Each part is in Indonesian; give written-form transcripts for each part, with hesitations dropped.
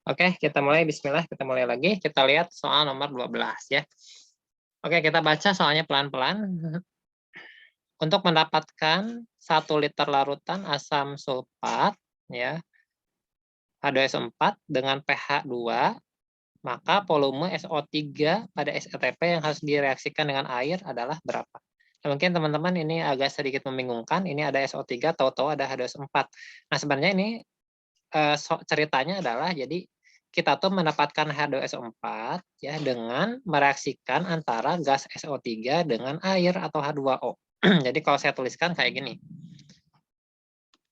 Oke, kita mulai. Bismillah, kita mulai lagi. Kita lihat soal nomor 12 ya. Oke, kita baca soalnya pelan-pelan. Untuk mendapatkan 1 liter larutan asam sulfat ya, H2SO4 dengan pH 2, maka volume SO3 pada SETP yang harus direaksikan dengan air adalah berapa? Nah, mungkin teman-teman ini agak sedikit membingungkan, ini ada SO3, tahu-tahu ada H2SO4. Nah, sebenarnya ini ceritanya adalah jadi kita tuh mendapatkan H2SO4 ya dengan mereaksikan antara gas SO3 dengan air atau H2O. Jadi kalau saya tuliskan kayak gini.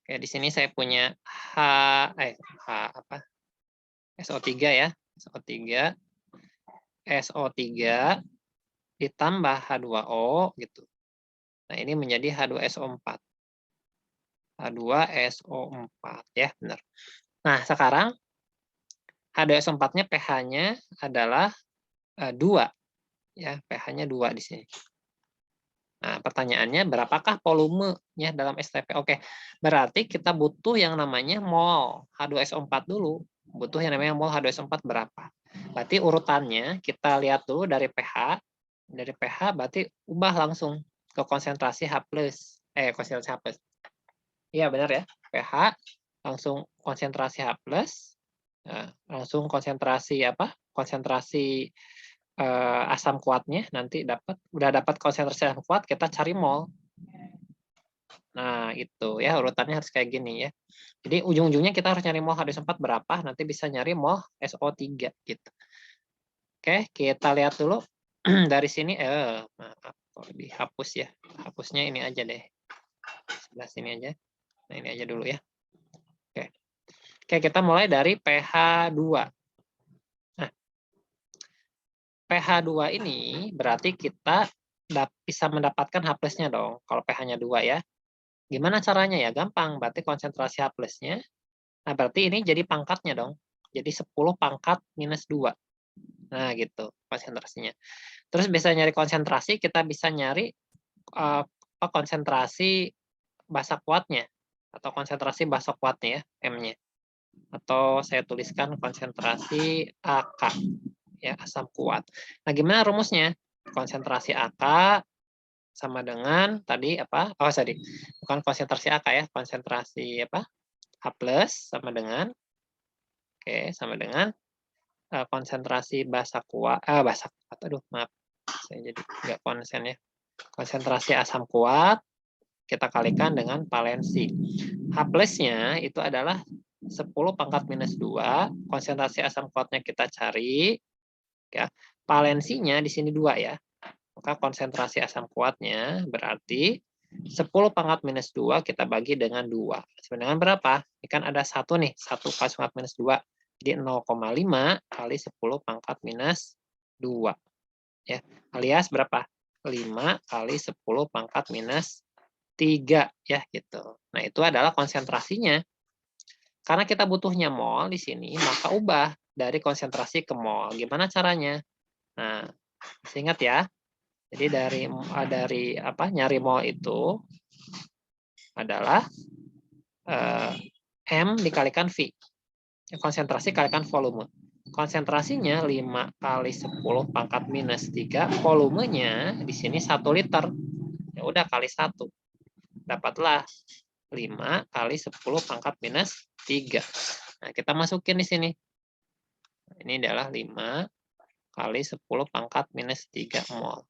Oke, di sini saya punya SO3 ya. SO3 ditambah H2O gitu. Nah, ini menjadi H2SO4. H2SO4 ya, benar. Nah, sekarang H2SO4-nya pH-nya adalah 2 ya, pH-nya 2 di sini. Nah, pertanyaannya berapakah volumenya dalam STP? Oke, berarti kita butuh yang namanya mol H2SO4 dulu. Butuh yang namanya mol H2SO4 berapa? Berarti urutannya kita lihat dulu dari pH. Dari pH berarti ubah langsung ke konsentrasi H+. Konsentrasi H+. Iya, benar ya. pH langsung konsentrasi H+. Nah, langsung konsentrasi apa? Konsentrasi asam kuatnya nanti udah dapat konsentrasi asam kuat, kita cari mol. Nah, itu ya urutannya harus kayak gini ya. Jadi ujung-ujungnya kita harus nyari mol H2SO4 berapa, nanti bisa nyari mol SO3 gitu. Oke, kita lihat dulu dari sini maaf kok dihapus ya. Hapusnya ini aja deh. Sebelah sini aja. Nah, ini aja dulu ya. Oke. Oke, kita mulai dari pH 2. Nah, pH 2 ini berarti kita bisa mendapatkan H+-nya dong, kalau pH-nya 2 ya. Gimana caranya ya? Gampang, berarti konsentrasi H+-nya. Nah, berarti ini jadi pangkatnya dong. Jadi 10 pangkat minus 2. Nah, gitu konsentrasinya. Terus bisa nyari konsentrasi, kita bisa nyari konsentrasi basa kuatnya. Atau konsentrasi basa kuatnya ya, M-nya. Atau saya tuliskan konsentrasi AK. Ya, asam kuat. Nah, gimana rumusnya? Konsentrasi AK sama dengan tadi apa? Oh, sorry. Bukan konsentrasi AK ya, konsentrasi apa? H+ sama dengan sama dengan konsentrasi basa kuat, aduh maaf, saya jadi nggak konsen ya. Konsentrasi asam kuat kita kalikan dengan valensi. H+-nya itu adalah 10 pangkat minus 2, konsentrasi asam kuatnya kita cari, ya. Valensinya di sini 2 ya. Maka konsentrasi asam kuatnya berarti 10 pangkat minus 2 kita bagi dengan 2. Sama dengan berapa? Ini kan ada 1 nih, 1 kali pangkat minus 2. Jadi 0,5 kali 10 pangkat minus 2. Ya, alias berapa? 5 kali 10 pangkat minus 3 ya gitu. Nah, itu adalah konsentrasinya. Karena kita butuhnya mol di sini, maka ubah dari konsentrasi ke mol. Gimana caranya? Nah, ingat ya. Jadi dari apa? Nyari mol itu adalah M dikalikan V. Konsentrasi kalikan volume. Konsentrasinya 5 kali 10 pangkat minus 3, volumenya di sini 1 liter. Ya udah kali 1. Dapatlah 5 kali 10 pangkat minus 3. Nah, kita masukin di sini. Ini adalah 5 kali 10 pangkat minus 3 mol.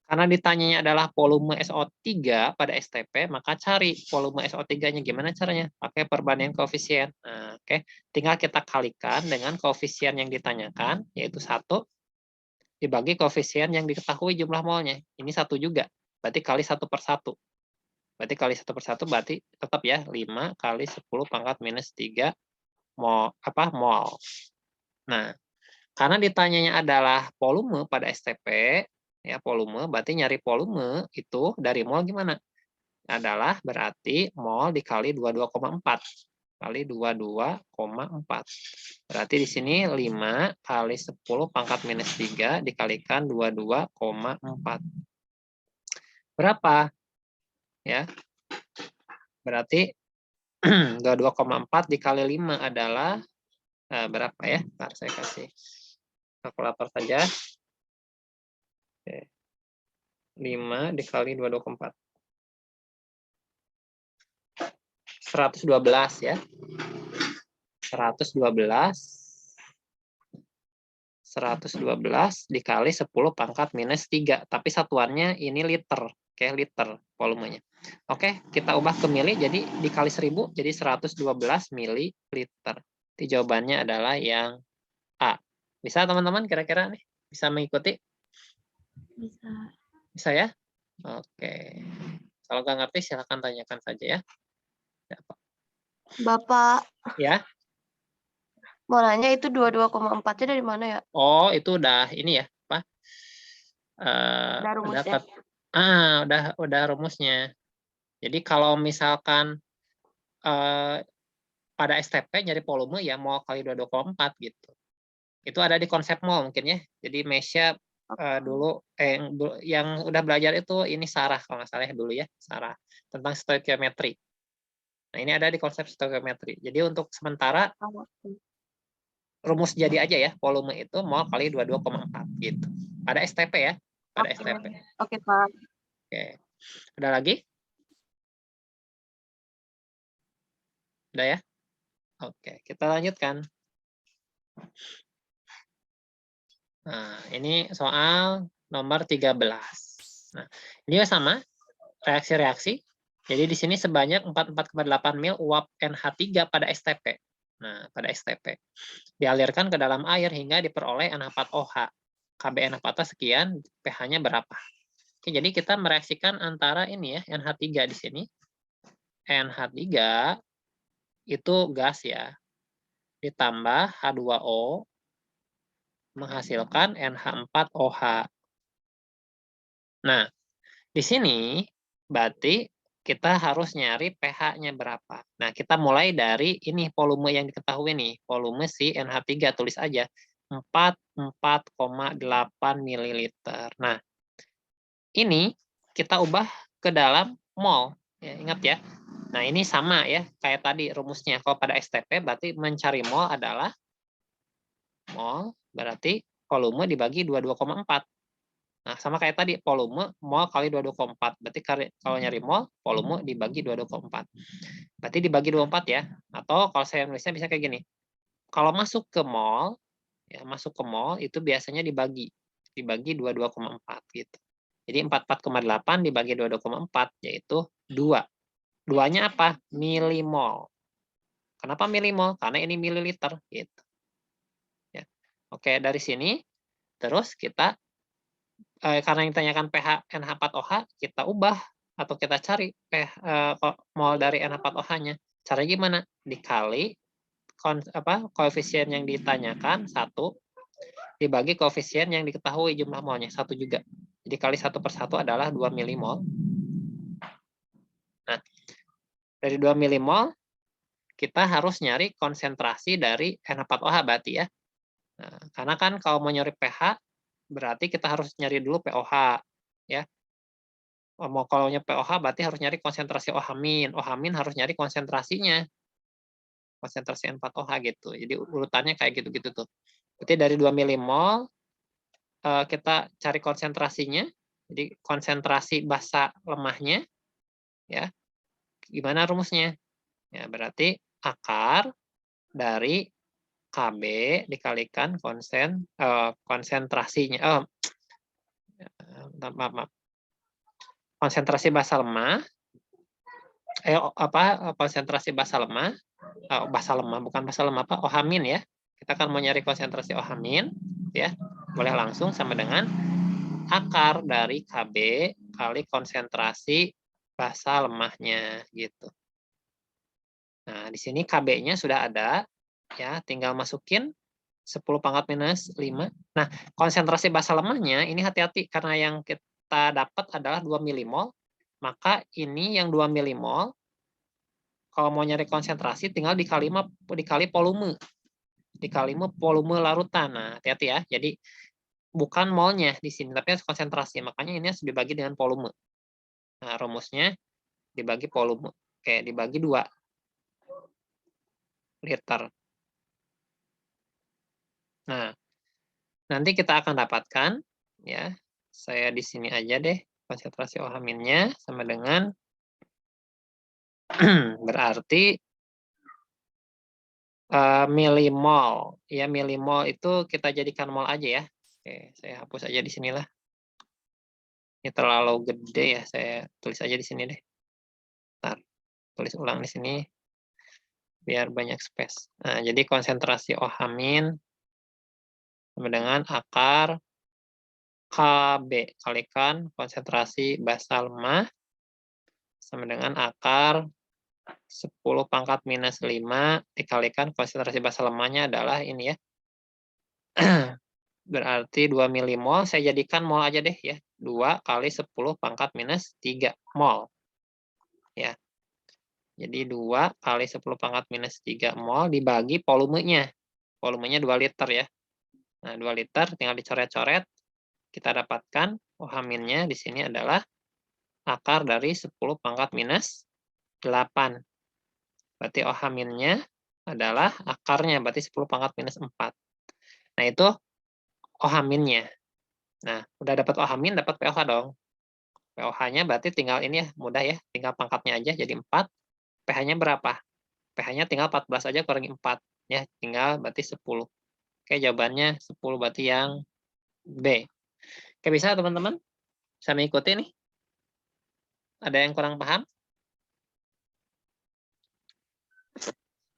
Karena ditanyanya adalah volume SO3 pada STP, maka cari volume SO3-nya. Gimana caranya? Pakai perbandingan koefisien. Nah, oke. Tinggal kita kalikan dengan koefisien yang ditanyakan, yaitu 1, dibagi koefisien yang diketahui jumlah molnya. Ini 1 juga. Berarti kali 1 per 1. Berarti kali 1 per 1 berarti tetap ya 5 kali 10 pangkat minus 3 mol. Nah, karena ditanyanya adalah volume pada STP, ya volume, berarti nyari volume itu dari mol gimana? Adalah berarti mol dikali 22,4. Kali 22,4. Berarti di sini 5 kali 10 pangkat minus 3 dikalikan 22,4. Berapa? Ya. Berarti 22,4 dikali 5 adalah berapa ya? Ntar saya kasih kalkulator saja. Oke. 5 dikali 224. 112 ya. 112 dikali 10 pangkat minus 3. Tapi satuannya ini liter. Oke, liter volumenya. Oke, kita ubah ke mili, jadi dikali 1000, jadi 112 mililiter. Jadi jawabannya adalah yang A. Bisa teman-teman kira-kira nih? Bisa mengikuti? Bisa. Bisa ya? Oke. Kalau nggak ngerti silahkan tanyakan saja ya. Bapak, Ya. mau nanya itu 22,4-nya dari mana ya? Oh, itu udah ini ya, apa? Udah rumusnya. Udah rumusnya. Jadi kalau misalkan pada STP nyari volume ya mol kali 22,4 gitu. Itu ada di konsep mol mungkin ya. Jadi Mesya dulu yang udah belajar itu ini Sarah kalau nggak salah ya dulu ya, Sarah tentang stoikiometri. Nah, ini ada di konsep stoikiometri. Jadi untuk sementara rumus jadi aja ya, volume itu mol kali 22,4 gitu. Pada STP ya, pada STP. Oke, Pak. Oke. Ada lagi? Udah ya? Oke, kita lanjutkan. Nah, ini soal nomor 13. Nah, ini juga sama, reaksi-reaksi. Jadi di sini sebanyak 44,8 mil uap NH3 pada STP. Nah, pada STP. Dialirkan ke dalam air hingga diperoleh NH4OH. Kb NH4 sekian, pH-nya berapa? Oke, jadi kita mereaksikan antara ini ya, NH3 di sini. NH3 itu gas ya. Ditambah H2O menghasilkan NH4OH. Nah, di sini berarti kita harus nyari pH-nya berapa. Nah, kita mulai dari ini volume yang diketahui nih. Volume si NH3 tulis aja 44,8 ml. Nah, ini kita ubah ke dalam mol. Ya, ingat ya. Nah, ini sama ya kayak tadi rumusnya. Kalau pada STP berarti mencari mol adalah mol berarti volume dibagi 22,4. Nah, sama kayak tadi, volume mol kali 22,4. Berarti kalau nyari mol, volume dibagi 22,4. Berarti dibagi 24 ya. Atau kalau saya nulisnya bisa kayak gini. Kalau masuk ke mol, ya masuk ke mol itu biasanya dibagi 22,4 gitu. Jadi 44,8 dibagi 22,4 yaitu 2. Duanya apa? Milimol. Kenapa milimol? Karena ini mililiter gitu. Ya. Oke, dari sini terus kita karena yang ditanyakan pH NH4OH, kita ubah atau kita cari mol dari NH4OH-nya. Caranya gimana? Dikali koefisien yang ditanyakan 1 dibagi koefisien yang diketahui jumlah molnya 1 juga. Jadi kali 1/1 adalah 2 milimol. Nah, dari 2 milimol kita harus nyari konsentrasi dari NH4OH berarti ya. Nah, karena kan kalau mau nyari pH berarti kita harus nyari dulu pOH ya. Mau kalau pOH berarti harus nyari konsentrasi OH-. OH- harus nyari konsentrasinya. Konsentrasi N4OH gitu. Jadi urutannya kayak gitu-gitu tuh. Berarti dari 2 milimol kita cari konsentrasinya. Jadi konsentrasi basa lemahnya ya. Gimana rumusnya? Ya, berarti akar dari Kb dikalikan konsentrasinya. Maaf. Konsentrasi basa lemah konsentrasi basa lemah bukan basa lemah OH- ya. Kita akan mau nyari konsentrasi OH- ya. Boleh langsung sama dengan akar dari Kb kali konsentrasi basa lemahnya gitu. Nah, di sini Kb-nya sudah ada ya, tinggal masukin 10 pangkat minus 5. Nah, konsentrasi basa lemahnya ini hati-hati karena yang kita dapat adalah 2 milimol, maka ini yang 2 milimol kalau mau nyari konsentrasi tinggal dikali volume. Dikali volume larutan. Nah, hati-hati ya. Jadi bukan molnya di sini, tapi konsentrasi. Makanya ini harus dibagi dengan volume. Nah, rumusnya dibagi volume. Oke, dibagi 2 liter. Nah, nanti kita akan dapatkan, ya, saya di sini aja deh, konsentrasi OH- sama dengan, berarti milimol. Ya, milimol itu kita jadikan mol aja ya. Oke, saya hapus aja di sinilah. Ini terlalu gede ya, saya tulis aja di sini deh. Ntar, tulis ulang di sini, biar banyak space. Nah, jadi konsentrasi OH- sama dengan akar KB kalikan konsentrasi basa lemah sama dengan akar 10 pangkat minus 5 dikalikan konsentrasi basa lemahnya adalah ini ya. Berarti 2 milimol, saya jadikan mol aja deh ya. 2 kali 10 pangkat minus 3 mol. Ya. Jadi 2 kali 10 pangkat minus 3 mol dibagi volumenya. Volumenya 2 liter ya. Nah, 2 liter tinggal dicoret-coret. Kita dapatkan OH- di sini adalah akar dari 10 pangkat minus 8. Berarti OH- adalah akarnya, berarti 10 pangkat minus 4. Nah, itu OH-nya. Nah, udah dapat OH- dapat pOH dong. pOH-nya berarti tinggal ini ya, mudah ya, tinggal pangkatnya aja jadi 4. pH-nya berapa? pH-nya tinggal 14 aja kurangi 4. Ya, tinggal berarti 10. Oke, jawabannya 10 berarti yang B. Oke, bisa teman-teman? Bisa mengikuti nih? Ada yang kurang paham?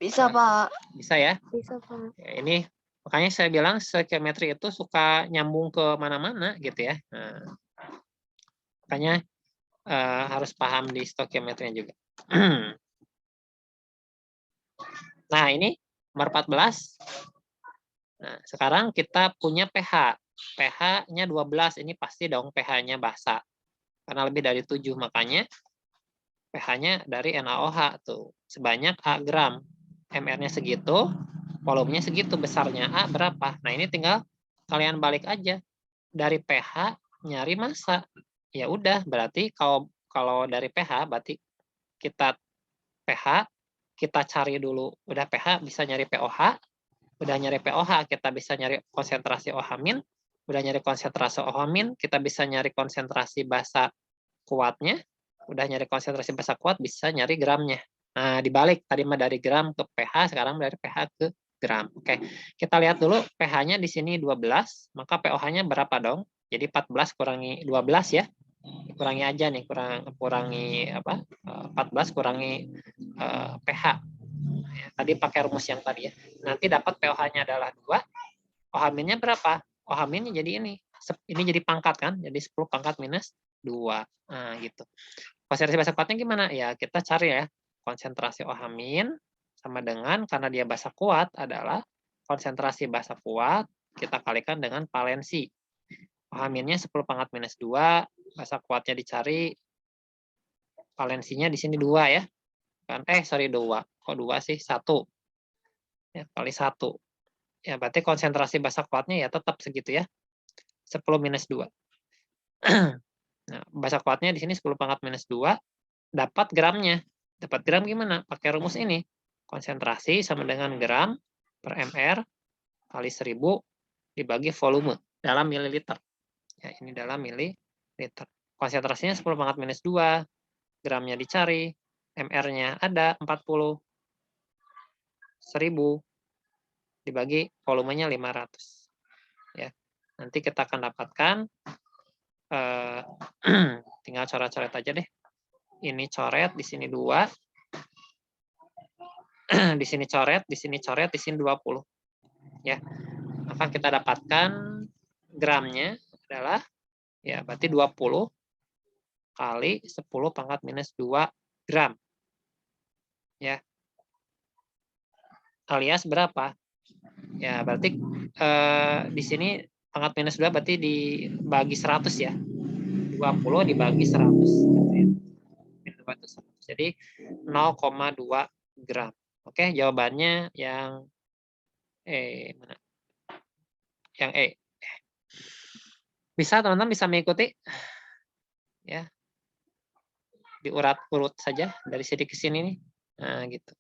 Bisa, Pak. Bisa ya? Bisa, Pak. Ya, ini makanya saya bilang stoichiometry itu suka nyambung ke mana-mana gitu ya. Nah, makanya harus paham di stoichiometry juga. Nah, ini nomor 14. Nah, sekarang kita punya pH. pH-nya 12, ini pasti dong pH-nya basa. Karena lebih dari 7, makanya pH-nya dari NaOH tuh sebanyak A gram. MR-nya segitu, volumenya segitu, besarnya A berapa. Nah, ini tinggal kalian balik aja. Dari pH nyari massa. Ya udah, berarti kalau dari pH berarti kita pH kita cari dulu. Udah pH bisa nyari pOH, udah nyari pOH kita bisa nyari konsentrasi OH-, udah nyari konsentrasi OH-, kita bisa nyari konsentrasi basa kuatnya, udah nyari konsentrasi basa kuat bisa nyari gramnya. Nah, dibalik tadi mah dari gram ke pH, sekarang dari pH ke gram. Oke, kita lihat dulu pH-nya di sini 12, maka pOH-nya berapa dong? Jadi 14 kurangi 12 ya. Kurangi aja nih, kurangi apa? 14 kurangi pH. Ya, tadi pakai rumus yang tadi ya. Nanti dapat pOH-nya adalah 2. OH-nya berapa? OH-nya jadi ini. Ini jadi pangkat kan? Jadi 10 pangkat minus 2. Nah, gitu. Konsentrasi basa kuatnya gimana? Ya, kita cari ya. Konsentrasi OH- sama dengan, karena dia basa kuat, adalah konsentrasi basa kuat kita kalikan dengan valensi. OH-nya 10 pangkat minus 2, basa kuatnya dicari, valensinya di sini 2 ya. Kan, sorry 2. Kok 2 sih? 1. Ya, kali 1. Ya, berarti konsentrasi basa kuatnya ya tetap segitu ya. 10 minus 2. Nah, basa kuatnya di sini 10 pangkat minus 2, dapat gramnya. Dapat gram gimana? Pakai rumus ini. Konsentrasi sama dengan gram per mr kali 1000 dibagi volume dalam mililiter. Ya, ini dalam mililiter. Konsentrasinya 10 pangkat minus 2, gramnya dicari, mr-nya ada 40, 1000 dibagi volumenya 500. Ya, nanti kita akan dapatkan, tinggal coret-coret aja deh. Ini coret, di sini 2, di sini coret, di sini coret, di sini 20. Ya, maka kita dapatkan gramnya adalah ya berarti 20 kali 10 pangkat minus 2 gram. Ya. Alias berapa? Ya, berarti di sini pangkat minus 2 berarti dibagi 100 ya. 20 dibagi 100 gitu ya. Jadi 0,2 gram. Oke, jawabannya yang mana? Yang E. Bisa teman-teman bisa mengikuti? Ya. Diurat-urut saja dari sini ke sini nih. Nah, gitu.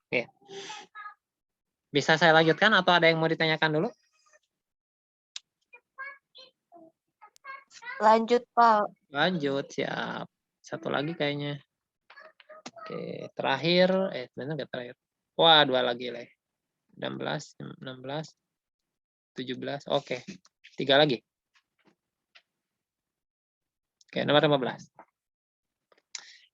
Oke. Bisa saya lanjutkan atau ada yang mau ditanyakan dulu? Lanjut, Pak. Lanjut, siap. Satu lagi kayaknya. Oke, terakhir, benar nggak terakhir? Wah, 2 lagi, Leh. 16, 16, 17, oke. 3 lagi. Oke, nomor 15.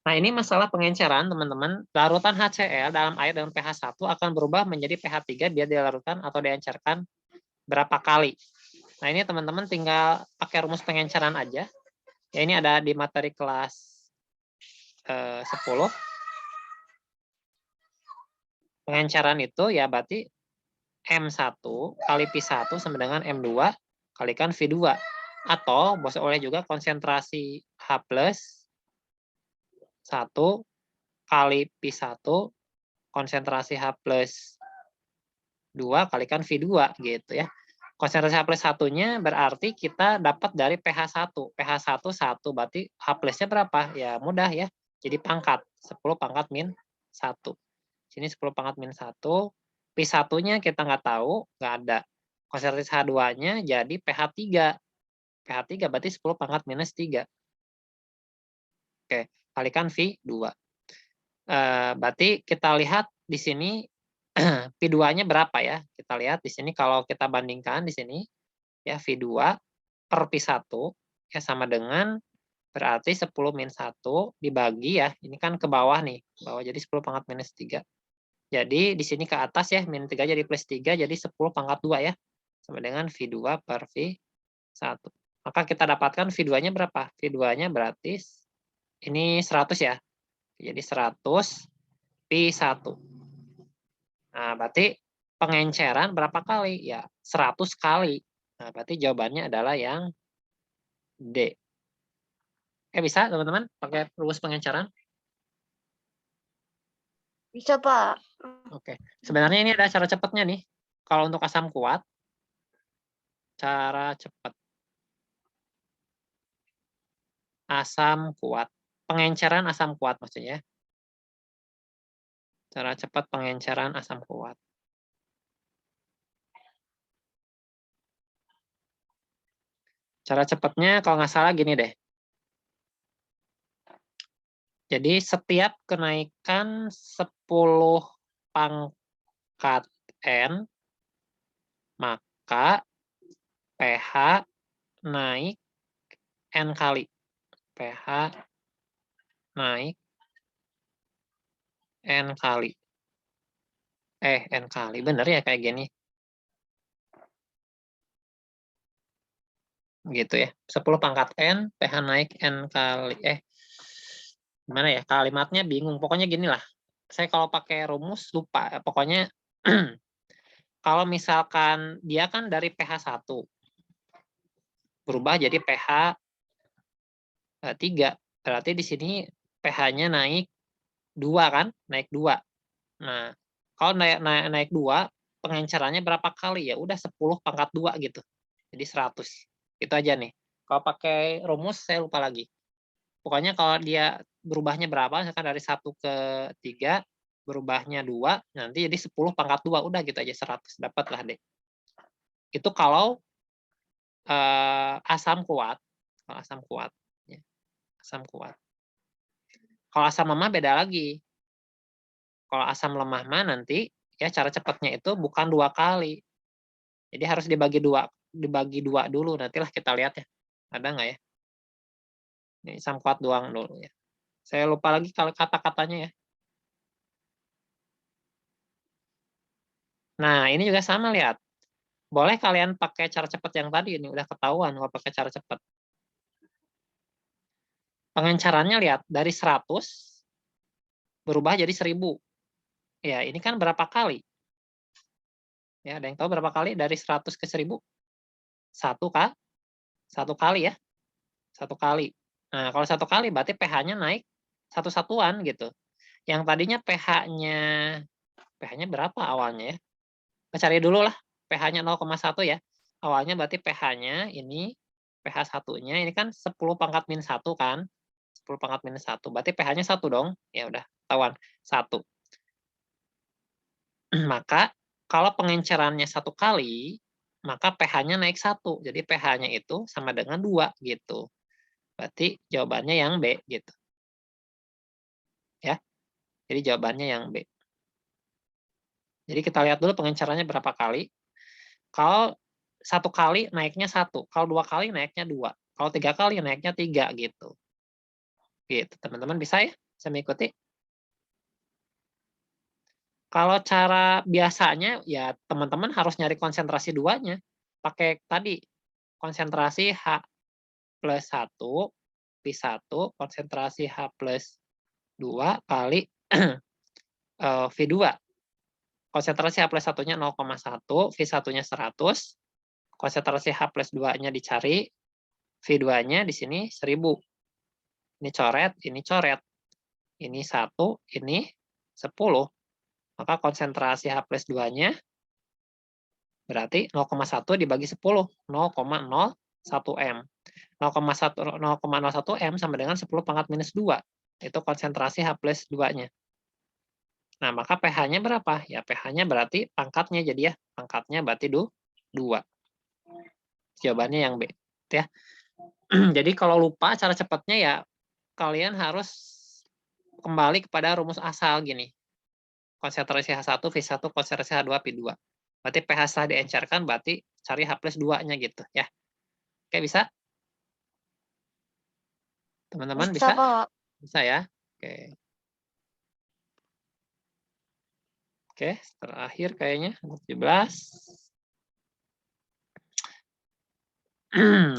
Nah, ini masalah pengenceran, teman-teman. Larutan HCl dalam air dengan pH 1 akan berubah menjadi pH 3 bila dilarutkan atau diencerkan berapa kali. Nah, ini teman-teman tinggal pakai rumus pengenceran aja. Ya, ini ada di materi kelas 10. Pengenceran itu ya berarti M1 kali P1 sama dengan M2 kalikan V2. Atau boleh juga konsentrasi H plus 1 kali P1 konsentrasi H plus 2 kalikan V2 gitu ya. Konsentrasi H plus 1-nya berarti kita dapat dari pH 1. pH 1, 1 berarti H plusnya berapa? Ya mudah ya. Jadi pangkat. 10 pangkat min 1. Sini 10 pangkat min 1. P1-nya kita nggak tahu, nggak ada. Konsentrasi H2-nya jadi pH 3. pH 3 berarti 10 pangkat minus 3. Oke, kalikan V2. Berarti kita lihat di sini V2-nya berapa ya? Kita lihat di sini kalau kita bandingkan di sini ya V2 per P1 ya sama dengan berarti 10 min 1 dibagi ya. Ini kan ke bawah nih, bawah jadi 10 pangkat minus 3. Jadi di sini ke atas ya, min 3 jadi plus 3 jadi 10 pangkat 2 ya. Sama dengan V2 per V1. Maka kita dapatkan V2-nya berapa? V2-nya berarti ini 100 ya. Jadi 100 P1. Nah, berarti pengenceran berapa kali? Ya, 100 kali. Nah, berarti jawabannya adalah yang D. Bisa teman-teman pakai rumus pengenceran? Bisa, Pak. Oke. Sebenarnya ini ada cara cepatnya nih. Kalau untuk asam kuat, cara cepat. Asam kuat. Pengenceran asam kuat maksudnya. Cara cepat pengenceran asam kuat. Cara cepatnya kalau nggak salah gini deh. Jadi setiap kenaikan 10 pangkat N, maka pH naik N kali. pH naik N kali. N kali. Bener ya kayak gini. Gitu ya. 10 pangkat N, pH naik N kali. Gimana ya? Kalimatnya bingung. Pokoknya gini lah. Saya kalau pakai rumus lupa. Pokoknya kalau misalkan dia kan dari pH 1 berubah jadi pH 3. Berarti di sini pH-nya naik 2 kan? Naik 2. Nah, kalau naik 2, pengencerannya berapa kali? Ya udah 10 pangkat 2 gitu. Jadi 100. Itu aja nih. Kalau pakai rumus saya lupa lagi. Pokoknya kalau dia berubahnya berapa, misalkan dari 1 ke 3, berubahnya 2, nanti jadi 10 pangkat 2, udah gitu aja 100, dapatlah deh. Itu kalau asam kuat, kalau asam kuat, ya, asam kuat. Kalau asam lemah beda lagi. Kalau asam lemah mah nanti ya cara cepatnya itu bukan 2 kali. Jadi harus dibagi dua dulu. Nantilah kita lihat ya. Ada nggak ya? Ini asam kuat doang dulu ya. Saya lupa lagi kalau kata-katanya ya. Nah, ini juga sama lihat. Boleh kalian pakai cara cepat yang tadi ini udah ketahuan kalau pakai cara cepat. Pengencarannya lihat dari 100 berubah jadi 1000. Ya, ini kan berapa kali? Ya, ada yang tahu berapa kali dari 100 ke 1000? 1 kah? 1 kali ya. 1 kali. Nah, kalau 1 kali berarti pH-nya naik 1 satuan gitu. Yang tadinya pH-nya berapa awalnya ya? Kita cari dulu lah. pH-nya 0,1 ya. Awalnya berarti pH-nya ini pH 1-nya ini kan 10 pangkat min 1 kan. 10 pangkat minus 1. Berarti pH-nya 1 dong. Ya udah, ketahuan. 1. Maka Kalau pengencerannya 1 kali, maka pH-nya naik 1. Jadi pH-nya itu sama dengan 2 gitu. Berarti jawabannya yang B gitu. Ya. Jadi jawabannya yang B. Jadi kita lihat dulu pengencerannya berapa kali. Kalau 1 kali naiknya 1, kalau 2 kali naiknya 2, kalau 3 kali naiknya 3 gitu. Gitu, teman-teman bisa ya? Bisa mengikuti? Kalau cara biasanya ya teman-teman harus nyari konsentrasi duanya. Pakai tadi konsentrasi H plus 1 P1 konsentrasi H plus 2 kali V2. Konsentrasi H plus 1-nya 0,1, V1-nya 100, konsentrasi H plus 2-nya dicari, V2-nya di sini 1000. Ini coret, ini coret. Ini 1, ini 10. Maka konsentrasi H plus 2-nya berarti 0,1 dibagi 10, 0,01 M. 0,01 M sama dengan 10 pangkat minus 2. Itu konsentrasi H plus 2-nya. Nah, maka pH-nya berapa? Ya, pH-nya berarti pangkatnya jadi ya. Pangkatnya berarti 2. Jawabannya yang B. Ya. Jadi kalau lupa cara cepatnya ya, kalian harus kembali kepada rumus asal gini. Konsentrasi H1, V1, konsentrasi H2, P2. Berarti pH setelah diencerkan berarti cari H plus 2-nya gitu ya. Oke, bisa? Teman-teman Bisa, bisa? Pak. Bisa ya? Oke. Oke, terakhir kayaknya 17.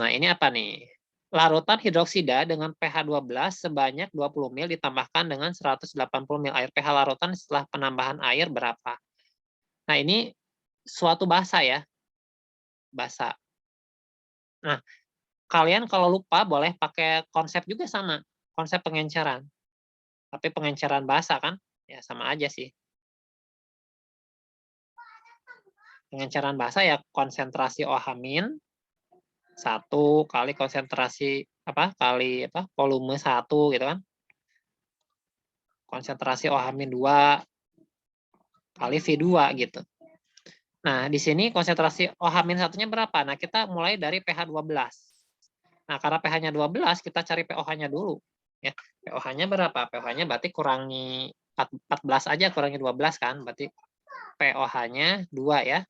Nah, ini apa nih? Larutan hidroksida dengan pH 12 sebanyak 20 ml ditambahkan dengan 180 ml air. pH larutan setelah penambahan air berapa? Nah, ini suatu basa ya. Basa. Nah, kalian kalau lupa boleh pakai konsep juga sama. Konsep pengenceran. Tapi pengenceran basa kan? Ya, sama aja sih. Pengenceran basa ya konsentrasi OH- 1 kali konsentrasi kali volume 1 gitu kan. Konsentrasi OH-2 kali V2 gitu. Nah, di sini konsentrasi OH-1-nya berapa? Nah, kita mulai dari pH 12. Nah, karena pH-nya 12, kita cari pOH-nya dulu. Ya, pOH-nya berapa? pOH-nya berarti kurangi 14 aja, kurangi 12 kan? Berarti pOH-nya 2 ya.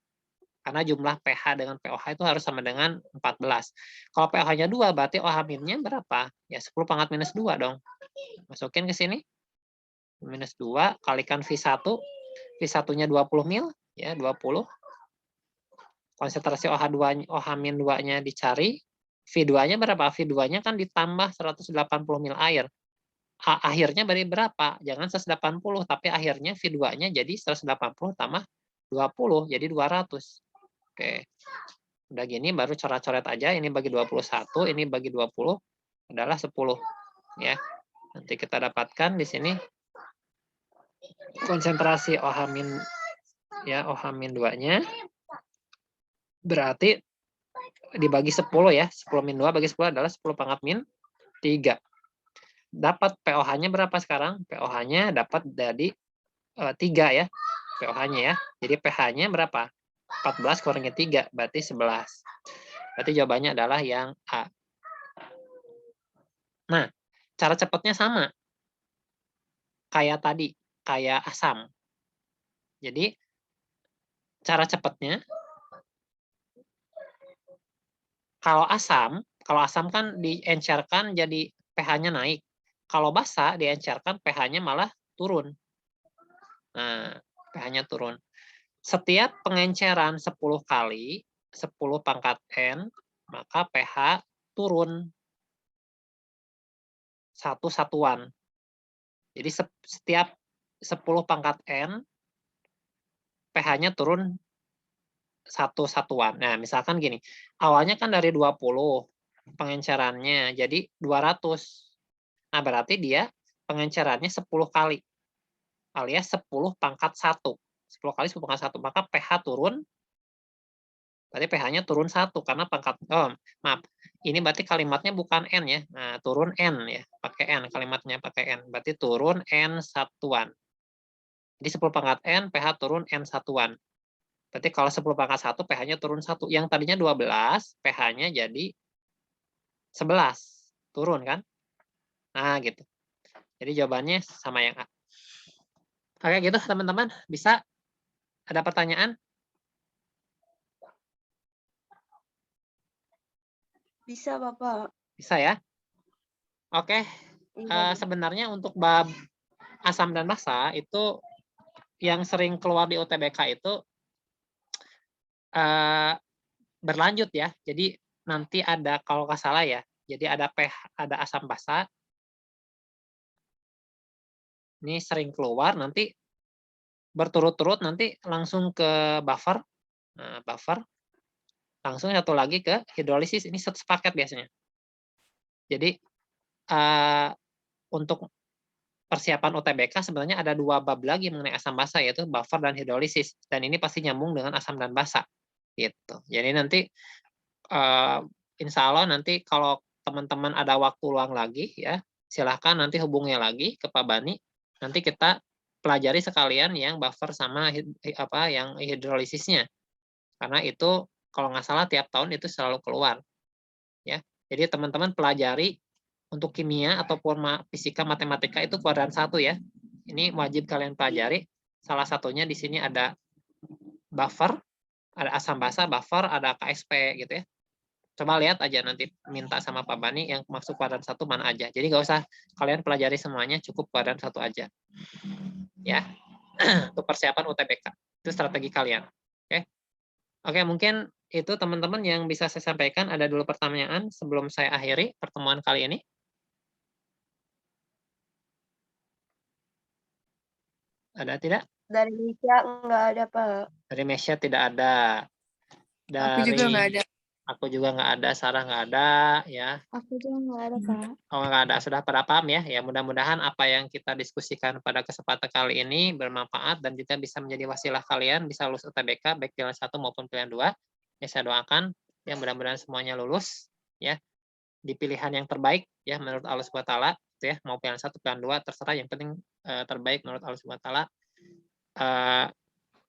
Karena jumlah pH dengan pOH itu harus sama dengan 14. Kalau pOH-nya 2, berarti OH-nya berapa? Ya 10 pangkat minus 2 dong. Masukin ke sini. Minus 2 kalikan V1. V1-nya 20 mil, ya 20. Konsentrasi OH-2-nya dicari. V2-nya berapa? V2-nya kan ditambah 180 mil air. Akhirnya berarti berapa? Jangan 180, tapi akhirnya V2-nya jadi 180 tambah 20, jadi 200. Oke. Udah gini baru coret-coret aja, ini bagi 21, ini bagi 20 adalah 10 ya. Nanti kita dapatkan di sini konsentrasi OH- ya OH-2-nya berarti dibagi 10 ya. 10-2 bagi 10 adalah 10 pangkat min 3. Dapat pOH-nya berapa sekarang? pOH-nya dapat dari 3 ya. pOH-nya ya. Jadi pH-nya berapa? 14 kurangi 3 berarti 11. Berarti jawabannya adalah yang A. Nah, cara cepatnya sama. Kayak tadi, kayak asam. Jadi, cara cepatnya, kalau asam kan diencerkan jadi pH-nya naik. Kalau basa diencerkan pH-nya malah turun. Nah, pH-nya turun. Setiap pengenceran 10 kali, 10 pangkat N, maka pH turun 1 satuan. Jadi setiap 10 pangkat N, pH-nya turun 1 satuan. Nah, misalkan gini, awalnya kan dari 20 pengencerannya, jadi 200. Nah, berarti dia pengencerannya 10 kali, alias 10 pangkat 1. 10 kali 10 pangkat 1, maka pH turun, berarti pH-nya turun 1, karena maaf, ini berarti kalimatnya bukan N ya, nah turun N ya, pakai N, kalimatnya pakai N, berarti turun N satuan. Jadi 10 pangkat N, pH turun N satuan. Berarti kalau 10 pangkat 1, pH-nya turun 1. Yang tadinya 12, pH-nya jadi 11. Turun kan? Nah, gitu. Jadi jawabannya sama yang A. Oke, gitu teman-teman. Bisa? Ada pertanyaan? Bisa, Bapak. Bisa ya? Oke. Iya. Sebenarnya untuk bab asam dan basa itu yang sering keluar di UTBK itu berlanjut ya. Jadi nanti ada, kalau nggak salah ya, jadi ada ada asam basa. Ini sering keluar, nanti berturut-turut nanti langsung ke buffer. Nah, buffer. Langsung satu lagi ke hidrolisis. Ini sepaket biasanya. Jadi untuk persiapan UTBK sebenarnya ada 2 bab lagi mengenai asam basa, yaitu buffer dan hidrolisis. Dan ini pasti nyambung dengan asam dan basa. Gitu. Jadi nanti insya Allah nanti kalau teman-teman ada waktu luang lagi ya, silahkan nanti hubungi lagi ke Pak Bani. Nanti kita pelajari sekalian yang buffer sama yang hidrolisisnya. Karena itu kalau nggak salah tiap tahun itu selalu keluar. Ya. Jadi teman-teman pelajari untuk kimia ataupun fisika matematika itu kuadran 1 ya. Ini wajib kalian pelajari. Salah satunya di sini ada buffer, ada asam basa, buffer, ada KSP gitu ya. Coba lihat aja nanti minta sama Pak Bani yang masuk kuadran 1 mana aja. Jadi nggak usah kalian pelajari semuanya, cukup kuadran 1 aja. Ya, untuk persiapan UTBK. Itu strategi kalian. Oke. Oke, mungkin itu teman-teman yang bisa saya sampaikan. Ada dulu pertanyaan sebelum saya akhiri pertemuan kali ini. Ada tidak? Dari Indonesia nggak ada, Pak. Dari Mesia tidak ada. Aku juga nggak ada. Aku juga nggak ada, Sarah nggak ada, ya. Aku juga nggak ada, Pak. Oh, nggak ada, sudah pada paham ya. Ya, mudah-mudahan apa yang kita diskusikan pada kesempatan kali ini bermanfaat dan juga bisa menjadi wasilah kalian bisa lulus UTBK baik pilihan 1 maupun pilihan 2. Ya, saya doakan ya mudah-mudahan semuanya lulus ya di pilihan yang terbaik ya menurut Allah Subhanahu wa taala gitu ya. Mau pilihan 1, pilihan 2 terserah, yang penting terbaik menurut Allah Subhanahu wa taala.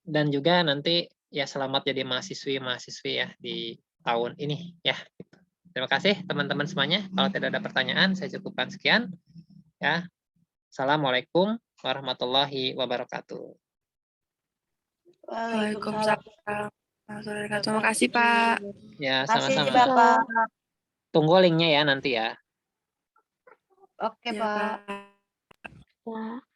Dan juga nanti ya selamat jadi mahasiswi ya di tahun ini ya. Terima kasih teman-teman semuanya. Kalau tidak ada pertanyaan, saya cukupkan sekian. Ya. Assalamualaikum warahmatullahi wabarakatuh. Waalaikumsalam. Terima kasih, Pak. Ya, Terima kasih, sama-sama. Bapak. Tunggu linknya ya nanti ya. Oke, Ya, Pak. Pak.